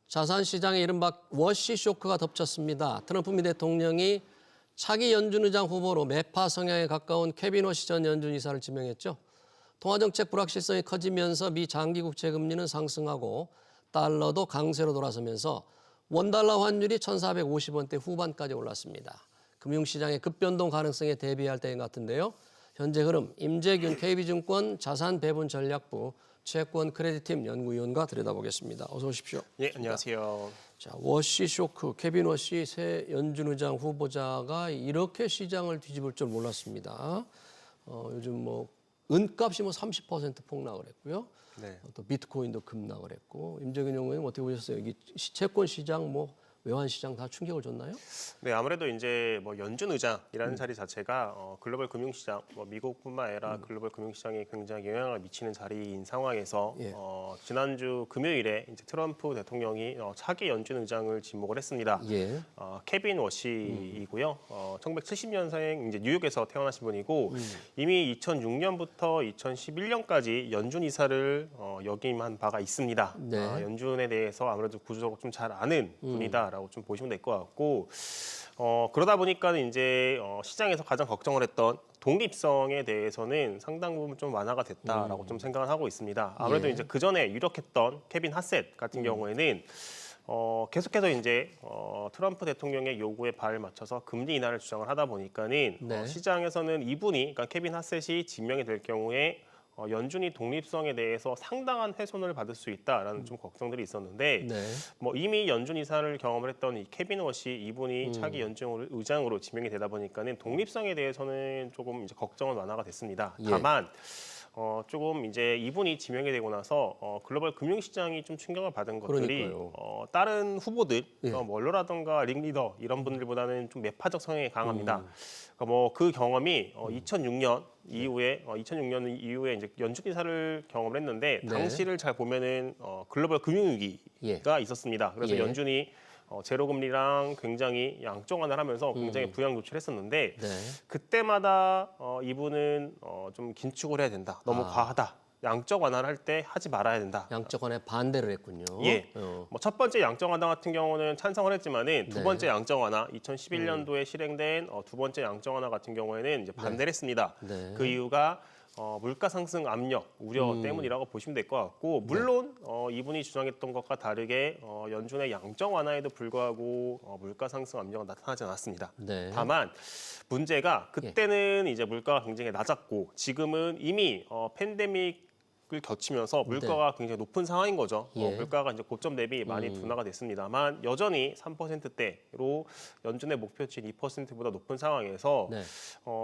자산 시장에 이른바 워시 쇼크가 덮쳤습니다. 트럼프 미 대통령이 차기 연준 의장 후보로 매파 성향에 가까운 케빈 워시 전 연준 이사를 지명했죠. 통화정책 불확실성이 커지면서 미 장기 국채 금리는 상승하고 달러도 강세로 돌아서면서 원달러 환율이 1,450원대 후반까지 올랐습니다. 금융시장의 급변동 가능성에 대비할 때인 것 같은데요. 현재 흐름 임재균 KB증권 자산배분전략부 채권 크레딧팀 연구위원과 들여다보겠습니다. 어서 오십시오. 네, 안녕하세요. 자, 워시 쇼크, 케빈 워시 새 연준 의장 후보자가 이렇게 시장을 뒤집을 줄 몰랐습니다. 요즘 은값이 30% 폭락을 했고요. 네. 또 비트코인도 급락을 했고 임재균 연구위원 어떻게 보셨어요? 여기 채권 시장, 외환 시장 다 충격을 줬나요? 네, 아무래도 이제 연준 의장이라는 자리 자체가 글로벌 금융시장, 미국뿐만 아니라 글로벌 금융시장에 굉장히 영향을 미치는 자리인 상황에서 예. 지난주 금요일에 이제 트럼프 대통령이 차기 연준 의장을 지목을 했습니다. 예. 케빈 워시이고요. 1970년생 이제 뉴욕에서 태어나신 분이고 이미 2006년부터 2011년까지 연준 이사를 역임한 바가 있습니다. 네. 연준에 대해서 아무래도 구조적으로 좀 잘 아는 분이다라고 좀 보시면 될 것 같고 그러다 보니까 이제 시장에서 가장 걱정을 했던 독립성에 대해서는 상당 부분 좀 완화가 됐다라고 좀 생각을 하고 있습니다. 아무래도 예. 이제 그 전에 유력했던 케빈 하셋 같은 경우에는 계속해서 이제 트럼프 대통령의 요구에 발을 맞춰서 금리 인하를 주장을 하다 보니까는 네. 시장에서는 이분이 그러니까 케빈 하셋이 지명이 될 경우에 연준이 독립성에 대해서 상당한 훼손을 받을 수 있다라는 좀 걱정들이 있었는데 네. 이미 연준 이사를 경험을 했던 이 케빈 워시 이분이 차기 연준 의장으로 지명이 되다 보니까는 독립성에 대해서는 조금 이제 걱정은 완화가 됐습니다. 예. 다만 조금 이제 이분이 지명이 되고 나서 글로벌 금융시장이 좀 충격을 받은 것들이 그러니까요. 다른 후보들, 예. 멀러라든가 링리더 이런 분들보다는 좀 매파적 성향이 강합니다. 그러니까 그 경험이 2006년 이후에 이제 연준 이사를 경험을 했는데 네. 당시를 잘 보면은 글로벌 금융위기가 있었습니다. 그래서 예. 연준이 제로 금리랑 굉장히 양적 완화를 하면서 굉장히 부양 조치를 했었는데 네. 그때마다 이분은 좀 긴축을 해야 된다. 너무 과하다. 양적 완화를 할 때 하지 말아야 된다. 양적 완화에 반대를 했군요. 예. 첫 번째 양적 완화 같은 경우는 찬성을 했지만은 두 네. 번째 양적 완화 2011년도에 실행된 두 번째 양적 완화 같은 경우에는 이제 반대를 했습니다. 네. 그 이유가 물가 상승 압력 우려 때문이라고 보시면 될 것 같고 물론 이분이 주장했던 것과 다르게 연준의 양적 완화에도 불구하고 물가 상승 압력은 나타나지 않았습니다. 네. 다만 문제가 그때는 이제 물가가 굉장히 낮았고 지금은 이미 팬데믹 을 겨치면서 물가가 굉장히 높은 상황인 거죠. 예. 물가가 이제 고점 대비 많이 둔화가 됐습니다만 여전히 3%대로 연준의 목표치인 2%보다 높은 상황에서 네.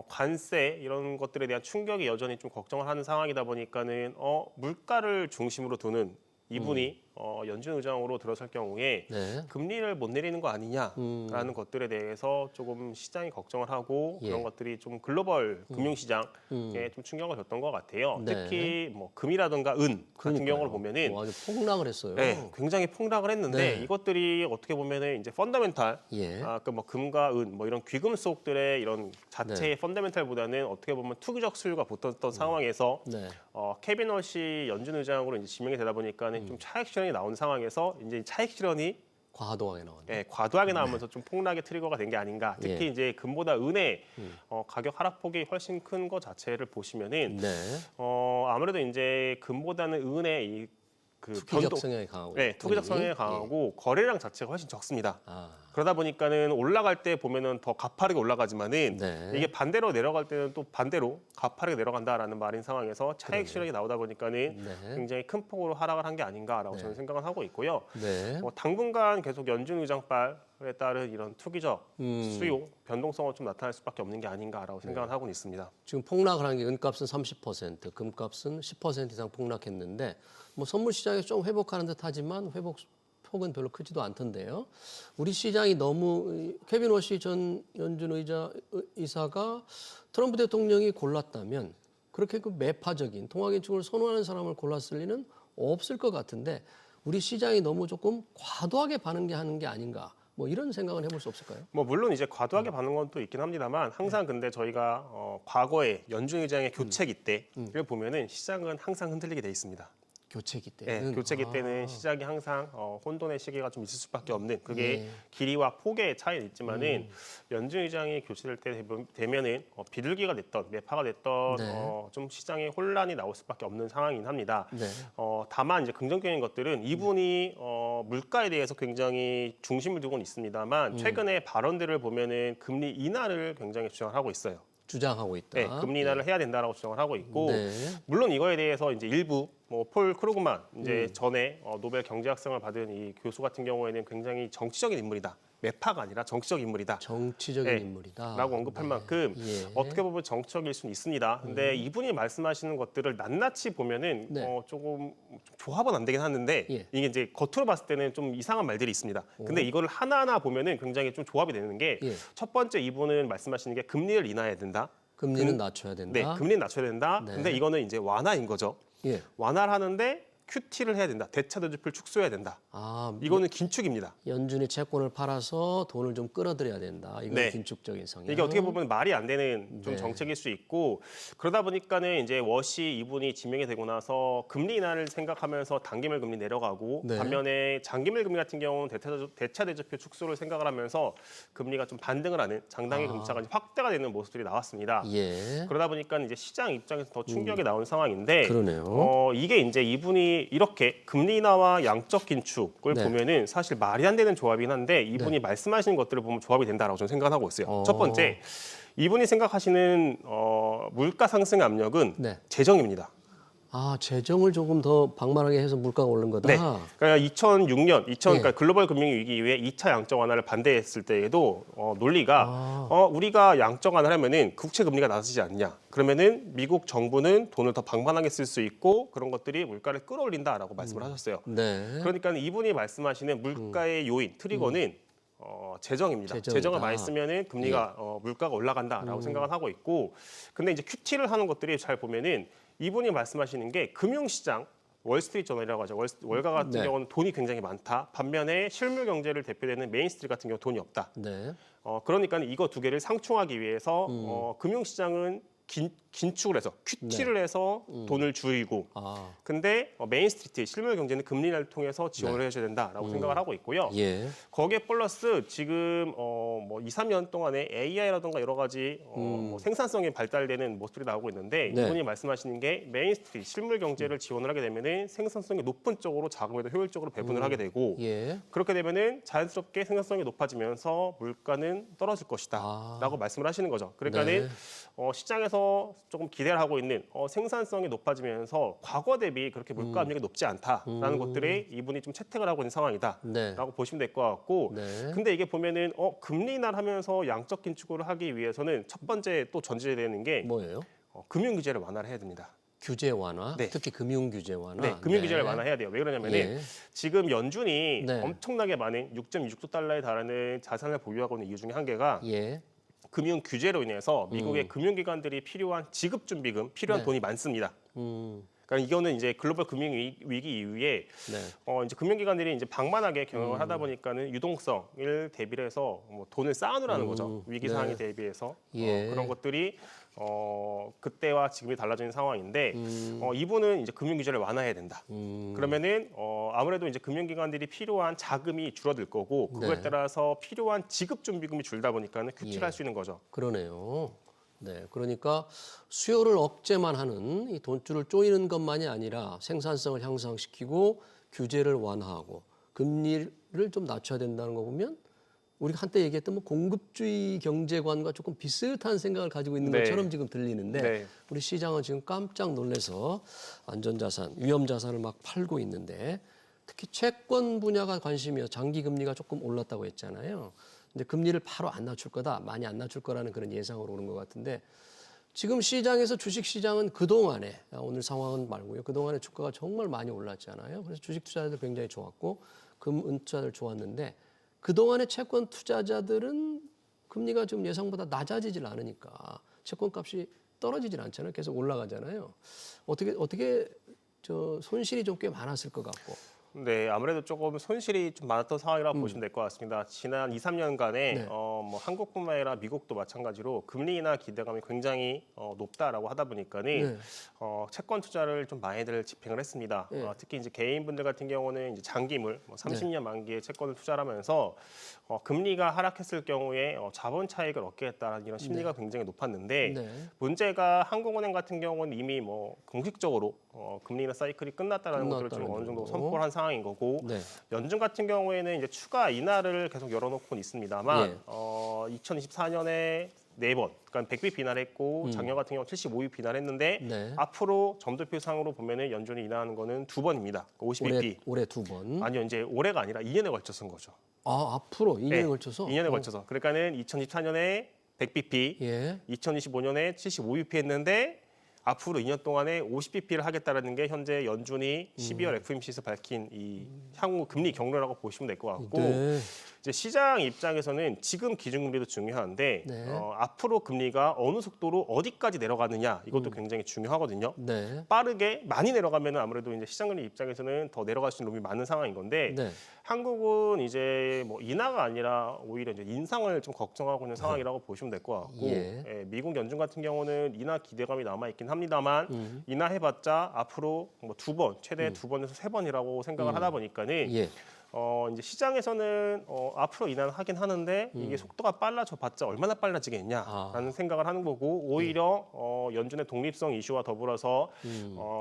관세 이런 것들에 대한 충격이 여전히 좀 걱정을 하는 상황이다 보니까는 물가를 중심으로 두는 이분이 연준 의장으로 들어설 경우에 네. 금리를 못 내리는 거 아니냐라는 것들에 대해서 조금 시장이 걱정을 하고 예. 그런 것들이 좀 글로벌 금융시장에 좀 충격을 줬던 것 같아요. 네. 특히 금이라든가 은 같은 그러니까요. 경우를 보면은 아주 폭락을 했어요. 네, 굉장히 폭락을 했는데 네. 이것들이 어떻게 보면은 이제 펀더멘탈, 예. 금과 은, 이런 귀금속들의 이런 자체의 펀더멘탈보다는 어떻게 보면 투기적 수요가 붙었던 상황에서 네. 케빈 워시 연준 의장으로 이제 지명이 되다 보니까는 좀 차익 실현이 나온 상황에서 이제 차익 실현이 과도하게 나왔네. 과도하게 나오면서 좀 폭락의 트리거가 된 게 아닌가. 특히 예. 이제 금보다 은의 가격 하락폭이 훨씬 큰 것 자체를 보시면은 네. 아무래도 이제 금보다는 은의 투기적 성향이 강하고. 네, 투기적 본인이. 성향이 강하고 거래량 자체가 훨씬 적습니다. 아. 그러다 보니까는 올라갈 때 보면은 더 가파르게 올라가지만은 네. 이게 반대로 내려갈 때는 또 반대로 가파르게 내려간다라는 말인 상황에서 차익 실현이 나오다 보니까는 네. 굉장히 큰 폭으로 하락을 한 게 아닌가라고 저는 생각을 하고 있고요. 네. 당분간 계속 연준 의장빨에 따른 이런 투기적 수요 변동성은 좀 나타날 수밖에 없는 게 아닌가라고 생각을 하고 있습니다. 지금 폭락을 한 게 은값은 30%, 금값은 10% 이상 폭락했는데 선물 시장에서 좀 회복하는 듯하지만 회복 폭은 별로 크지도 않던데요. 우리 시장이 너무 케빈 워시 전 연준 이사가 트럼프 대통령이 골랐다면 그렇게 매파적인 통화긴축을 선호하는 사람을 골랐을 리는 없을 것 같은데 우리 시장이 너무 조금 과도하게 반응하는 게 아닌가. 이런 생각은 해볼 수 없을까요? 물론 이제 과도하게 받는 건 또 있긴 합니다만 항상 근데 저희가 과거에 연준 의장의 교체기 때를 보면은 시장은 항상 흔들리게 돼 있습니다. 교체기 때는. 네, 교체기 때는 시장이 항상 혼돈의 시기가 좀 있을 수밖에 없는 그게 길이와 폭의 차이는 있지만은 연준 의장이 교체될 때 되면은 비둘기가 됐던 매파가 됐던 좀 시장에 혼란이 나올 수밖에 없는 상황이긴 합니다. 네. 다만 이제 긍정적인 것들은 이분이 물가에 대해서 굉장히 중심을 두고는 있습니다만 최근에 발언들을 보면은 금리 인하를 굉장히 주장을 하고 있어요. 주장하고 있다. 네, 금리 인하를 해야 된다라고 주장을 하고 있고 네. 물론 이거에 대해서 이제 일부 폴 크루그만 이제 전에 노벨 경제학상을 받은 이 교수 같은 경우에는 굉장히 정치적인 인물이다. 매파가 아니라 정치적 인물이다. 정치적인 네, 인물이다. 라고 언급할 만큼 예. 어떻게 보면 정치적일 수는 있습니다. 근데 이분이 말씀하시는 것들을 낱낱이 보면은 네. 조금 조합은 안 되긴 하는데 예. 이게 이제 겉으로 봤을 때는 좀 이상한 말들이 있습니다. 근데 이거를 하나하나 보면은 굉장히 좀 조합이 되는 게 첫 예. 번째 이분은 말씀하시는 게 금리를 인하해야 된다. 금리는 낮춰야 된다. 네, 금리는 낮춰야 된다. 네. 근데 이거는 이제 완화인 거죠. 예. 완화를 하는데 QT를 해야 된다. 대차대조표를 축소해야 된다. 아, 이거는 긴축입니다. 연준이 채권을 팔아서 돈을 좀 끌어들여야 된다. 이건 네. 긴축적인 성향. 이게 어떻게 보면 말이 안 되는 좀 네. 정책일 수 있고 그러다 보니까는 이제 워시 이분이 지명이 되고 나서 금리 인하를 생각하면서 단기물 금리 내려가고 네. 반면에 장기물 금리 같은 경우는 대차대조표 축소를 생각을 하면서 금리가 좀 반등을 하는 장단기 금리차가 이제 확대가 되는 모습들이 나왔습니다. 예. 그러다 보니까 이제 시장 입장에서 더 충격이 나온 상황인데 그러네요. 이게 이제 이분이 이렇게 금리 인하와 양적 긴축을 네. 보면은 사실 말이 안 되는 조합이긴 한데 이분이 말씀하시는 것들을 보면 조합이 된다라고 저는 생각하고 있어요. 첫 번째, 이분이 생각하시는 물가 상승 압력은 네. 재정입니다. 아, 재정을 조금 더 방만하게 해서 물가가 오른 거다. 네. 그러니까 2006년, 그러니까 예. 글로벌 금융 위기 이후에 2차 양적 완화를 반대했을 때에도 논리가 우리가 양적 완화를 하면은 국채 금리가 낮아지지 않냐. 그러면은 미국 정부는 돈을 더 방만하게 쓸 수 있고 그런 것들이 물가를 끌어올린다라고 말씀을 하셨어요. 네. 그러니까 이분이 말씀하시는 물가의 요인, 트리거는 재정입니다. 재정이다. 재정을 많이 쓰면은 금리가 물가가 올라간다라고 생각을 하고 있고, 근데 이제 QT를 하는 것들이 잘 보면은 이분이 말씀하시는 게 금융시장, 월스트리트 저널이라고 하죠. 월가 같은 네. 경우는 돈이 굉장히 많다. 반면에 실물 경제를 대표되는 메인스트리트 같은 경우 돈이 없다. 네. 그러니까 이거 두 개를 상충하기 위해서 금융시장은 긴축을 해서 QT를 해서 돈을 줄이고 아, 근데 메인스트리트 실물 경제는 금리 인하를 통해서 지원을 해줘야 된다라고 생각을 하고 있고요. 예. 거기에 플러스 지금 뭐 2, 3년 동안에 AI라든가 여러 가지 뭐 생산성이 발달되는 모습들이 나오고 있는데 네. 이분이 말씀하시는 게 메인스트리트 실물 경제를 지원을 하게 되면은 생산성이 높은 쪽으로 자금을 더 효율적으로 배분을 하게 되고 예. 그렇게 되면은 자연스럽게 생산성이 높아지면서 물가는 떨어질 아. 것이다라고 말씀을 하시는 거죠. 그러니까는 네. 시장에서 조금 기대를 하고 있는 생산성이 높아지면서 과거 대비 그렇게 물가 압력이 높지 않다라는 것들이 이분이 좀 채택을 하고 있는 상황이다라고 네. 보시면 될 것 같고 네. 근데 이게 보면은 금리 인하를 하면서 양적 긴축을 하기 위해서는 첫 번째 또 전제되는 게 뭐예요? 금융 규제를 완화를 해야 됩니다. 규제 완화, 네. 특히 금융 규제 완화. 네, 금융 규제를 완화해야 돼요. 왜 그러냐면은 예. 지금 연준이 네. 엄청나게 많은 6.6조 달러에 달하는 자산을 보유하고 있는 이유 중에 한 개가 예. 금융 규제로 인해서 미국의 금융기관들이 필요한 지급 준비금 필요한 네. 돈이 많습니다. 그러니까 이거는 이제 글로벌 금융 위기 이후에 네. 이제 금융기관들이 이제 방만하게 경영을 하다 보니까는 유동성을 대비를 해서 뭐 돈을 쌓아놓으라는 거죠. 위기 상황에 네. 대비해서 예. 그런 것들이 그때와 지금이 달라진 상황인데 이분은 이제 금융 규제를 완화해야 된다. 그러면은 아무래도 이제 금융기관들이 필요한 자금이 줄어들 거고 그거에 네. 따라서 필요한 지급 준비금이 줄다 보니까는 큐티를 할 수 있는 거죠. 그러네요. 네, 그러니까 수요를 억제만 하는 이 돈줄을 조이는 것만이 아니라 생산성을 향상시키고 규제를 완화하고 금리를 좀 낮춰야 된다는 거 보면 우리가 한때 얘기했던 뭐 공급주의 경제관과 조금 비슷한 생각을 가지고 있는 네. 것처럼 지금 들리는데 네. 우리 시장은 지금 깜짝 놀라서 안전자산, 위험자산을 막 팔고 있는데 특히 채권 분야가 관심이어서 장기 금리가 조금 올랐다고 했잖아요. 근데 금리를 바로 안 낮출 거다, 많이 안 낮출 거라는 그런 예상으로 오는 것 같은데 지금 시장에서 주식 시장은 그동안에 오늘 상황은 말고요. 그동안에 주가가 정말 많이 올랐잖아요. 그래서 주식 투자자들 굉장히 좋았고 금, 은 투자들 좋았는데 그동안의 채권 투자자들은 금리가 좀 예상보다 낮아지질 않으니까 채권 값이 떨어지질 않잖아요. 계속 올라가잖아요. 어떻게 저 손실이 좀 꽤 많았을 것 같고. 네, 아무래도 조금 손실이 좀 많았던 상황이라고 보시면 될 것 같습니다. 지난 2, 3년간에 네. 뭐 한국뿐만 아니라 미국도 마찬가지로 금리 인하 기대감이 굉장히 높다라고 하다 보니까는 네. 채권 투자를 좀 많이들 집행을 했습니다. 네. 특히 이제 개인분들 같은 경우는 이제 장기물, 30년 만기의 채권을 투자를 하면서 금리가 하락했을 경우에 자본 차익을 얻겠다라는 이런 심리가 굉장히 높았는데 네. 문제가 한국은행 같은 경우는 이미 뭐 공식적으로 금리 인하 사이클이 끝났다라는 것들을 좀 어느 정도 정도. 선포를 한 상황인 거고 네. 연준 같은 경우에는 이제 추가 인하를 계속 열어놓고는 있습니다만 예. 2024년에 4번, 그러니까 100bp 인하를 했고 작년 같은 경우 75bp 인하를 했는데 네. 앞으로 점도표상으로 보면은 연준이 인하하는 거는 2번입니다. 50bp. 올해 2번. 아니요, 이제 올해가 아니라 2년에 걸쳐서인 거죠. 아, 앞으로 2년에 네, 걸쳐서? 2년에 걸쳐서. 그러니까는 2024년에 100bp, 예. 2025년에 75bp 했는데 앞으로 2년 동안에 50bp를 하겠다라는 게 현재 연준이 12월 FOMC에서 밝힌 이 향후 금리 경로라고 보시면 될 것 같고 네. 이제 시장 입장에서는 지금 기준금리도 중요한데 네. 앞으로 금리가 어느 속도로 어디까지 내려가느냐 이것도 굉장히 중요하거든요. 네. 빠르게 많이 내려가면 아무래도 이제 시장금리 입장에서는 더 내려갈 수 있는 룸이 많은 상황인 건데 네. 한국은 이제 뭐 인하가 아니라 오히려 이제 인상을 좀 걱정하고 있는 상황이라고 보시면 될 것 같고 예. 미국 연준 같은 경우는 인하 기대감이 남아 있긴 합니다만 인하해봤자 앞으로 뭐 2번 최대 2번에서 3번이라고 생각을 하다 보니까는 예. 이제 시장에서는 앞으로 인하는 하긴 하는데 이게 속도가 빨라져봤자 얼마나 빨라지겠냐라는 생각을 하는 거고 오히려 연준의 독립성 이슈와 더불어서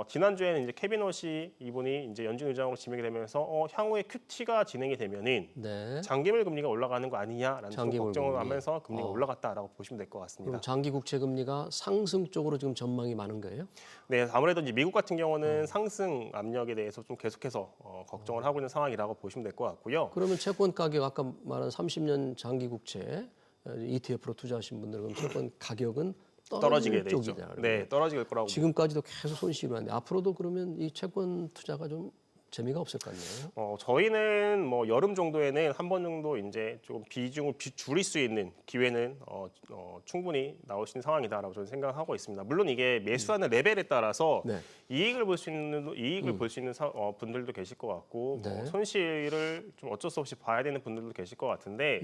지난주에는 이제 케빈 워시 이분이 이제 연준 의장으로 지명이 되면서 향후에 QT가 진행이 되면은 네. 장기물 금리가 올라가는 거 아니냐라는 좀 장기물 걱정을 금리. 하면서 금리가 올라갔다라고 보시면 될 것 같습니다. 그럼 장기 국채 금리가 상승 쪽으로 지금 전망이 많은 거예요? 네, 아무래도 이제 미국 같은 경우는 상승 압력에 대해서 좀 계속해서 걱정을 하고 있는 상황이라고 보시면 될 것 같고요. 그러면 채권 가격 아까 말한 30년 장기 국채 ETF로 투자하신 분들 그럼 채권 가격은 떨어지게 떨어지게 돼 있죠. 쪽이다. 네, 떨어질 거라고. 지금까지도 계속 손실을 하는데 앞으로도 그러면 이 채권 투자가 좀 재미가 없을 것 같네요. 저희는 뭐 여름 정도에는 한 번 정도 이제 좀 비중을 줄일 수 있는 기회는 충분히 나올 수 있는 상황이다라고 저는 생각하고 있습니다. 물론 이게 매수하는 레벨에 따라서 네. 이익을 볼 수 있는 분들도 계실 것 같고 네. 손실을 좀 어쩔 수 없이 봐야 되는 분들도 계실 것 같은데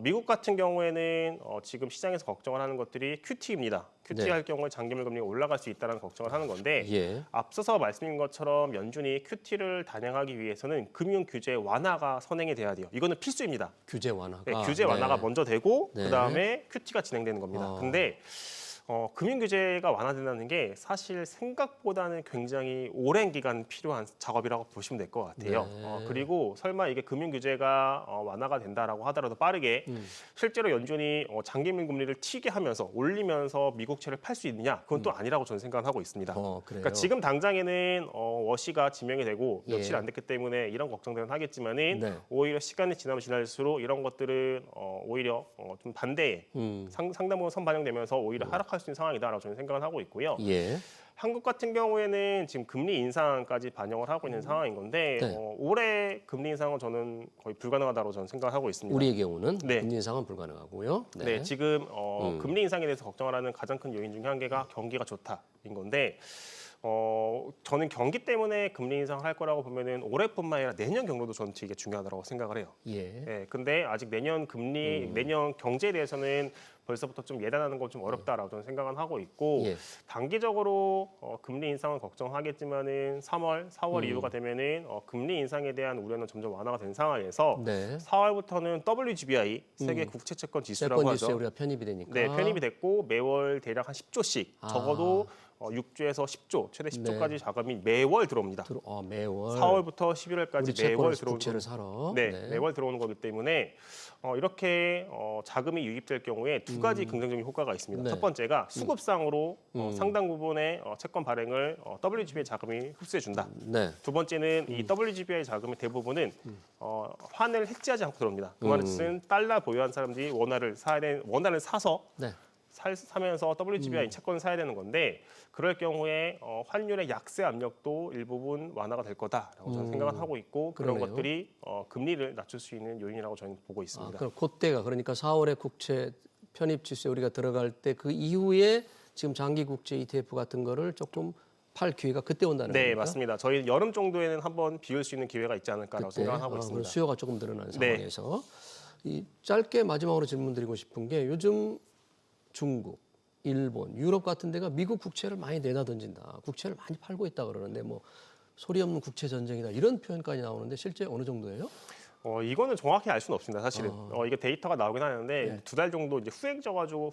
미국 같은 경우에는 지금 시장에서 걱정을 하는 것들이 QT입니다. QT 네. 할 경우에 장기물 금리가 올라갈 수 있다는 걱정을 하는 건데 예. 앞서서 말씀드린 것처럼 연준이 QT를 단행하기 위해서는 금융 규제 완화가 선행이 돼야 돼요. 이거는 필수입니다. 규제 완화가. 네, 규제 완화가 먼저 되고 네. 그다음에 QT가 진행되는 겁니다. 근데 금융 규제가 완화된다는 게 사실 생각보다는 굉장히 오랜 기간 필요한 작업이라고 보시면 될 것 같아요. 네. 그리고 설마 이게 금융 규제가 완화가 된다라고 하더라도 빠르게 실제로 연준이 장기물 금리를 튀게 하면서 올리면서 미국채를 팔 수 있느냐? 그건 또 아니라고 저는 생각을 하고 있습니다. 그래요. 그러니까 지금 당장에는 워시가 지명이 되고 며칠 예. 안 됐기 때문에 이런 걱정들은 하겠지만은 네. 오히려 시간이 지나면 지날수록 이런 것들은 오히려 좀 반대에 상당 부분 선반영되면서 오히려 하락할 수 있는 상황이다라고 저는 생각을 하고 있고요. 예. 한국 같은 경우에는 지금 금리 인상까지 반영을 하고 있는 상황인 건데 네. 올해 금리 인상은 저는 거의 불가능하다고 저는 생각을 하고 있습니다. 우리의 경우는 네. 금리 인상은 불가능하고요. 네, 지금 금리 인상에 대해서 걱정을 하는 가장 큰 요인 중에 한 개가 경기가 좋다인 건데 저는 경기 때문에 금리 인상을 할 거라고 보면은 올해뿐만 아니라 내년 경로도 저는 되게 중요하다고 생각을 해요. 예. 예, 근데 아직 내년 금리, 내년 경제에 대해서는 벌써부터 좀 예단하는 건 좀 어렵다라고 저는 생각은 하고 있고 예. 단기적으로 금리 인상은 걱정하겠지만은 3월, 4월 이후가 되면은 금리 인상에 대한 우려는 점점 완화가 된 상황에서 네. 4월부터는 WGBI 세계 국채 채권 지수라고 채권 하죠. 지수에 우리가 편입이 되니까. 네, 편입이 됐고 매월 대략 한 10조씩 적어도 6조에서 10조, 최대 10조까지 자금이 매월 들어옵니다. 매월. 4월부터 우리 11월까지 채권을 매월 들어오는 국채를 사러. 네, 매월 들어오는 거기 때문에 이렇게 자금이 유입될 경우에 두 가지 긍정적인 효과가 있습니다. 네. 첫 번째가 수급상으로 상당 부분의 채권 발행을 WGBI 자금이 흡수해 준다. 네. 두 번째는 이 WGBI 자금의 대부분은 환을 해지하지 않고 들어옵니다. 그 말의 뜻은 달러 보유한 사람들이 원화를 사서 네. 사면서 WGBI 채권을 사야 되는 건데 그럴 경우에 환율의 약세 압력도 일부분 완화가 될 거다라고 저는 생각을 하고 있고 그런 그러네요. 것들이 금리를 낮출 수 있는 요인이라고 저는 보고 있습니다. 그럼 그때가 그러니까 4월에 국채 편입 지수에 우리가 들어갈 때 그 이후에 지금 장기 국채 ETF 같은 거를 조금 팔 기회가 그때 온다는 네, 겁니까? 맞습니다. 저희 여름 정도에는 한번 비울 수 있는 기회가 있지 않을까라고 생각하고 그럼 있습니다. 수요가 조금 늘어나는 네. 상황에서 이 짧게 마지막으로 질문드리고 싶은 게 요즘 중국, 일본, 유럽 같은 데가 미국 국채를 많이 내다 던진다. 국채를 많이 팔고 있다 그러는데 뭐 소리 없는 국채 전쟁이다 이런 표현까지 나오는데 실제 어느 정도예요? 이거는 정확히 알 수는 없습니다, 사실은. 이게 데이터가 나오긴 하는데 네. 2달 정도 이제 후행적으로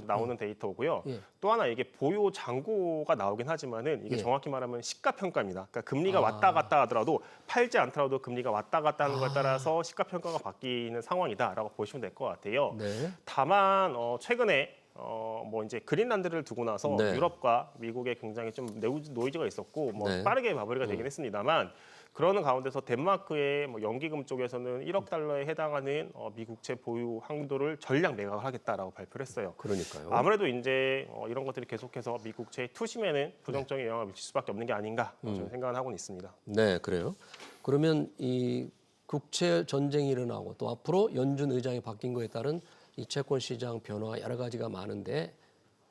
나오는 데이터고요. 예. 또 하나 이게 보유 잔고가 나오긴 하지만은 이게 예. 정확히 말하면 시가 평가입니다. 그러니까 금리가 왔다 갔다 하더라도 팔지 않더라도 금리가 왔다 갔다 하는 거에 따라서 시가 평가가 바뀌는 상황이다라고 보시면 될 것 같아요. 네. 다만 최근에 뭐 이제 그린란드를 두고 나서 네. 유럽과 미국에 굉장히 좀 노이즈가 있었고 뭐 네. 빠르게 마무리가 되긴 했습니다만 그러는 가운데서 덴마크의 뭐 연기금 쪽에서는 1억 달러에 해당하는 미국채 보유 항도를 전량 매각을 하겠다라고 발표를 했어요. 그러니까요. 아무래도 이제 이런 것들이 계속해서 미국채 투심에는 부정적인 영향을 미칠 수밖에 없는 게 아닌가 저는 생각을 하고는 있습니다. 네, 그래요. 그러면 이 국채 전쟁이 일어나고 또 앞으로 연준 의장이 바뀐 거에 따른 이 채권 시장 변화 여러 가지가 많은데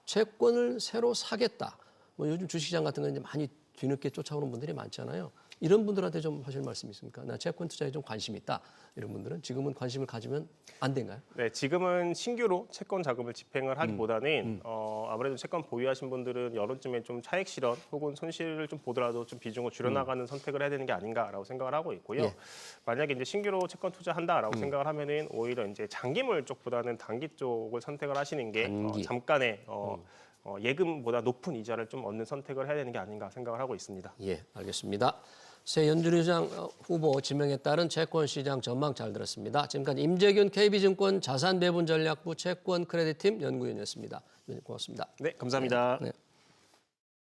채권을 새로 사겠다. 뭐 요즘 주식시장 같은 건 이제 많이 뒤늦게 쫓아오는 분들이 많잖아요. 이런 분들한테 좀 하실 말씀 있습니까? 나 채권 투자에 좀 관심이 있다. 이런 분들은 지금은 관심을 가지면 안 된가요? 네, 지금은 신규로 채권 자금을 집행을 하기보다는 아무래도 채권 보유하신 분들은 여름쯤에 좀 차익 실현 혹은 손실을 좀 보더라도 좀 비중을 줄여나가는 선택을 해야 되는 게 아닌가라고 생각을 하고 있고요. 예. 만약에 이제 신규로 채권 투자한다라고 생각을 하면은 오히려 이제 장기물 쪽보다는 단기 쪽을 선택을 하시는 게 단기. 잠깐의 예금보다 높은 이자를 좀 얻는 선택을 해야 되는 게 아닌가 생각을 하고 있습니다. 예, 알겠습니다. 새 연준 의장 후보 지명에 따른 채권 시장 전망 잘 들었습니다. 지금까지 임재균 KB증권 자산배분 전략부 채권 크레딧팀 연구위원이었습니다. 고맙습니다. 네, 감사합니다. 네.